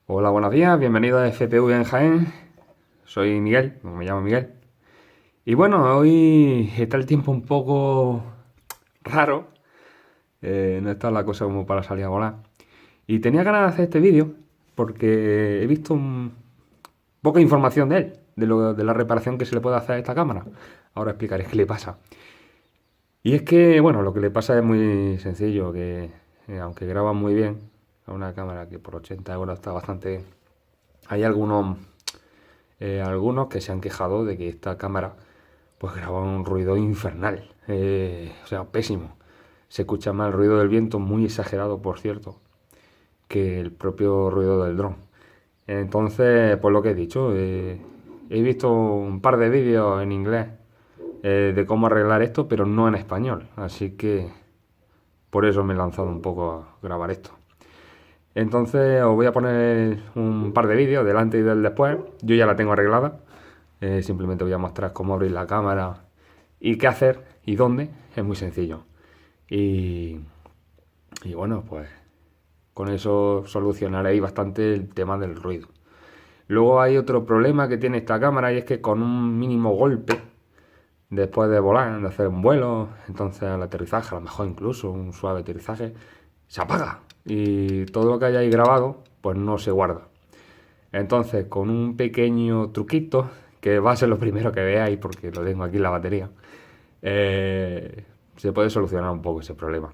Hola, buenos días, bienvenido a FPV en Jaén. Soy Miguel, me llamo Miguel. Y bueno, hoy está el tiempo un poco raro. No está la cosa como para salir a volar. Y tenía ganas de hacer este vídeo porque he visto poca información de él, de la reparación que se le puede hacer a esta cámara. Ahora explicaré qué le pasa. Y es que, bueno, lo que le pasa es muy sencillo, que aunque graba muy bien, a una cámara que por 80 euros está bastante. Hay algunos que se han quejado de que esta cámara pues graba un ruido infernal, o sea, pésimo. Se escucha más el ruido del viento, muy exagerado, por cierto, que el propio ruido del dron. Entonces, pues lo que he dicho, he visto un par de vídeos en inglés de cómo arreglar esto, pero no en español. Así que por eso me he lanzado un poco a grabar esto. Entonces os voy a poner un par de vídeos delante y del después. Yo ya la tengo arreglada. Simplemente voy a mostrar cómo abrir la cámara y qué hacer y dónde. Es muy sencillo. Y, y bueno, pues con eso solucionaréis bastante el tema del ruido. Luego hay otro problema que tiene esta cámara y es que con un mínimo golpe, después de volar, de hacer un vuelo, entonces al aterrizaje, a lo mejor incluso un suave aterrizaje, se apaga y todo lo que hayáis grabado pues no se guarda. Entonces, con un pequeño truquito, que va a ser lo primero que veáis porque lo tengo aquí en la batería, se puede solucionar un poco ese problema.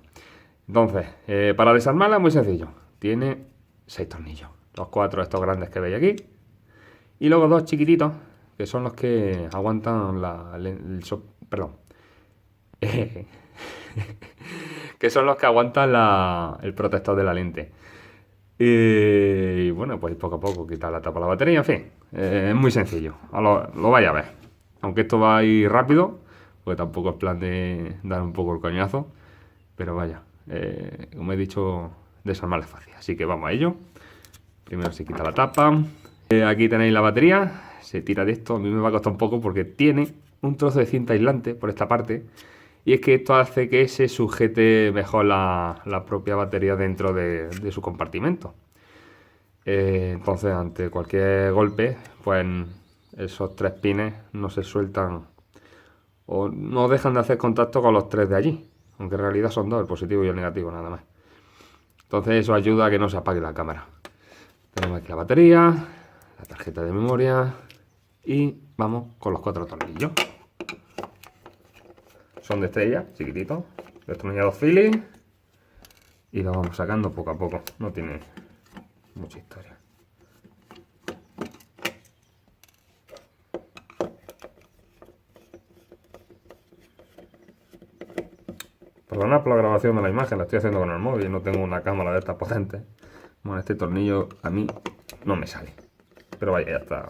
Entonces, para desarmarla es muy sencillo. Tiene 6 tornillos. Los 4 estos grandes que veis aquí. Y luego 2 chiquititos, que son los que aguantan perdón. Que son los que aguantan el protector de la lente. Y bueno, pues poco a poco quitar la tapa de la batería, en fin, es muy sencillo, lo vais a ver. Aunque esto va a ir rápido, porque tampoco es plan de dar un poco el coñazo, pero vaya, como he dicho, desarmar es fácil, así que vamos a ello. Primero se quita la tapa. Aquí tenéis la batería, se tira de esto, a mí me va a costar un poco porque tiene un trozo de cinta aislante por esta parte. Y es que esto hace que se sujete mejor la propia batería dentro de su compartimento. Entonces, ante cualquier golpe, pues esos 3 pines no se sueltan o no dejan de hacer contacto con los 3 de allí. Aunque en realidad son 2, el positivo y el negativo, nada más. Entonces eso ayuda a que no se apague la cámara. Tenemos aquí la batería, la tarjeta de memoria y vamos con los 4 tornillos. Son de estrella, chiquititos, destornillados Phillips y lo vamos sacando poco a poco, no tiene mucha historia. Perdonad por la grabación de la imagen, la estoy haciendo con el móvil, no tengo una cámara de estas potentes. Bueno, este tornillo a mí no me sale, pero vaya, ya está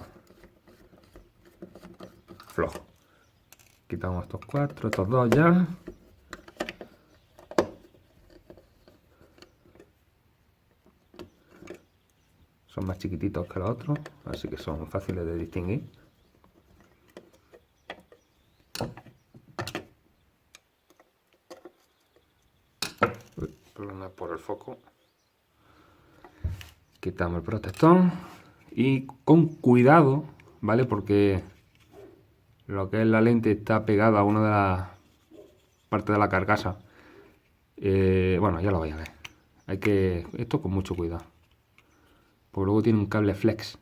flojo. Quitamos estos 4, estos 2 ya. Son más chiquititos que los otros, así que son fáciles de distinguir. Problema por el foco. Quitamos el protector y con cuidado, ¿vale? Porque lo que es la lente está pegada a una de las partes de la carcasa. Bueno, ya lo vais a ver. Hay que... Esto con mucho cuidado. Porque luego tiene un cable flex.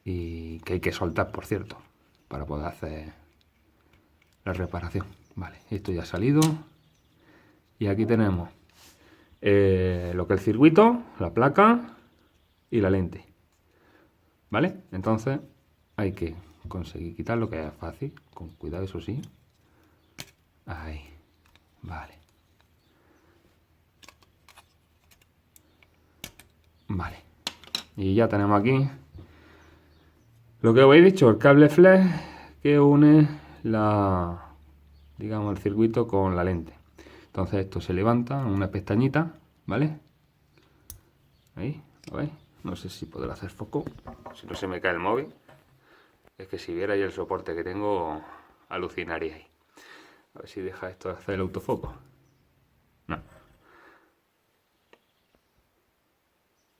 Y que hay que soltar, por cierto, para poder hacer la reparación. Vale, esto ya ha salido. Y aquí tenemos lo que es el circuito, la placa y la lente. ¿Vale? Entonces hay que conseguir quitarlo, que es fácil, con cuidado, eso sí. Ahí, vale. Vale. Y ya tenemos aquí lo que os he dicho, el cable flex que une digamos, el circuito con la lente. Entonces esto se levanta en una pestañita, ¿vale? Ahí, ¿lo veis? No sé si podré hacer foco, si no se me cae el móvil. Es que si vierais el soporte que tengo, alucinaríais. A ver si deja esto de hacer el autofoco. No.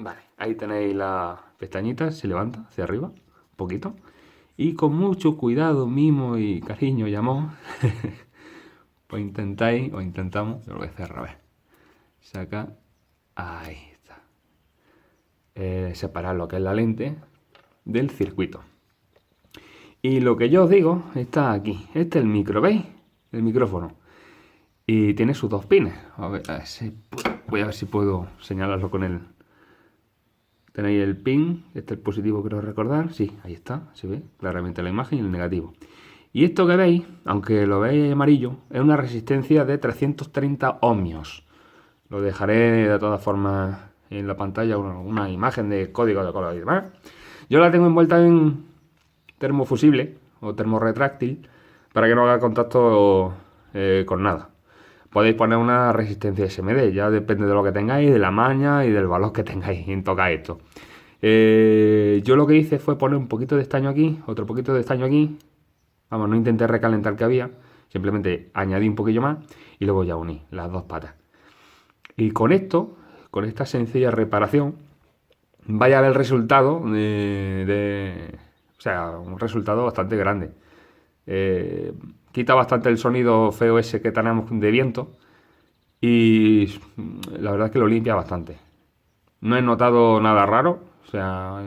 Vale, ahí tenéis la pestañita, se levanta hacia arriba, un poquito. Y con mucho cuidado, mimo y cariño y amor, pues intentáis, o intentamos, yo lo voy a hacer a ver. Saca, ahí está. Separar lo que es la lente del circuito. Y lo que yo os digo está aquí. Este es el micro, ¿veis? El micrófono. Y tiene sus dos pines. Voy a ver si puedo señalarlo con él. Tenéis el pin, este es el positivo, creo recordar. Sí, ahí está, se ve claramente la imagen y el negativo. Y esto que veis, aunque lo veis amarillo, es una resistencia de 330 ohmios. Lo dejaré de todas formas en la pantalla, una imagen de código de color y demás. Yo la tengo envuelta en termofusible o termorretráctil para que no haga contacto con nada. Podéis poner una resistencia SMD, ya depende de lo que tengáis, de la maña y del valor que tengáis en tocar esto. Yo lo que hice fue poner un poquito de estaño aquí, otro poquito de estaño aquí. Vamos, no intenté recalentar que había, simplemente añadí un poquillo más y luego ya uní las dos patas. Y con esto, con esta sencilla reparación, vaya a ver el resultado o sea, un resultado bastante grande. Quita bastante el sonido feo ese que tenemos de viento y la verdad es que lo limpia bastante. No he notado nada raro, o sea,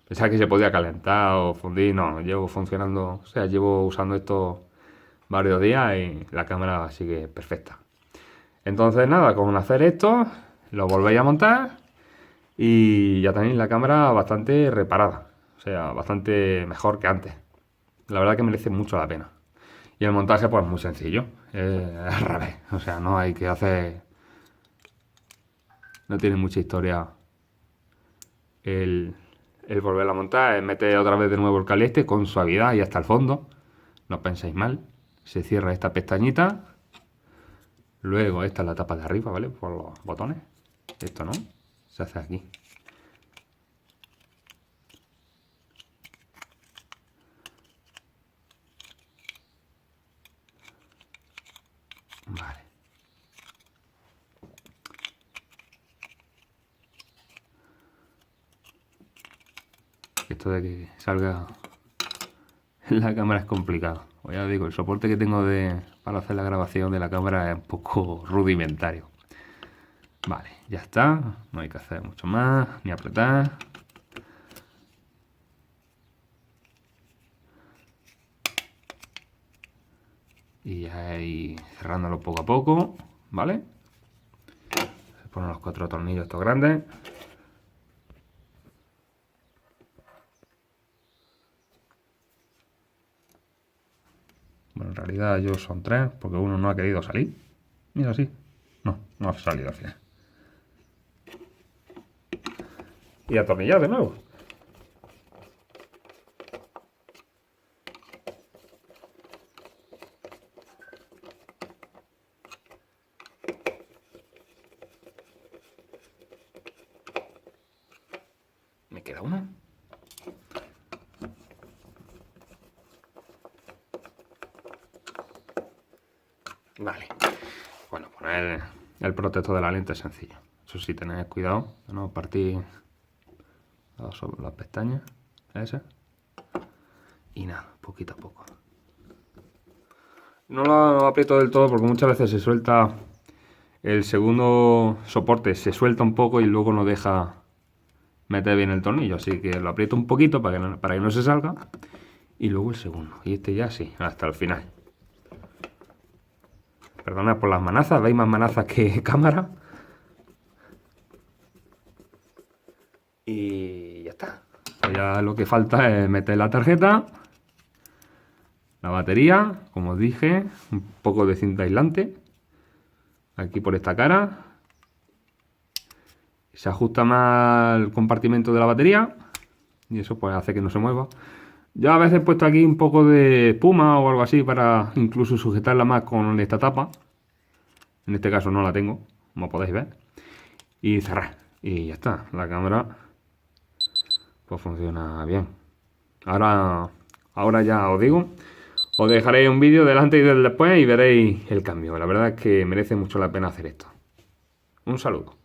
pensaba que se podía calentar o fundir, no, llevo funcionando, o sea, llevo usando esto varios días y la cámara sigue perfecta. Entonces nada, con hacer esto, lo volvéis a montar y ya tenéis la cámara bastante reparada, o sea, bastante mejor que antes. La verdad que merece mucho la pena. Y el montaje pues muy sencillo, al revés, o sea, no hay que hacer, no tiene mucha historia el volver a montar, es meter otra vez de nuevo el cable este con suavidad y hasta el fondo, no penséis mal, se cierra esta pestañita, luego esta es la tapa de arriba, ¿vale? Por los botones, esto no, se hace aquí. Vale. Esto de que salga en la cámara es complicado. Pues ya os digo, el soporte que tengo para hacer la grabación de la cámara es un poco rudimentario. Vale, ya está. No hay que hacer mucho más, ni apretar. Y ya ahí cerrándolo poco a poco, ¿vale? Se ponen los 4 tornillos estos grandes. Bueno, en realidad yo son 3, porque uno no ha querido salir. Mira, sí. No ha salido al final. Y atornillar de nuevo. Me queda uno. Vale. Bueno, poner el protector de la lente es sencillo. Eso sí, tenéis cuidado de no partir las pestañas. Esas. Y nada, poquito a poco. No lo aprieto del todo porque muchas veces se suelta el segundo soporte, se suelta un poco y luego no deja meter bien el tornillo. Así que lo aprieto un poquito para que no se salga. Y luego el segundo. Y este ya sí, hasta el final. Perdonad por las manazas, veis más manazas que cámara. Y ya está. Ya lo que falta es meter la tarjeta, la batería, como os dije, un poco de cinta aislante, aquí por esta cara. Se ajusta más el compartimento de la batería y eso pues hace que no se mueva. Yo a veces he puesto aquí un poco de espuma o algo así para incluso sujetarla más con esta tapa. En este caso no la tengo, como podéis ver. Y cerrar. Y ya está, la cámara pues funciona bien. Ahora ya os digo, os dejaré un vídeo del antes y del después y veréis el cambio. La verdad es que merece mucho la pena hacer esto. Un saludo.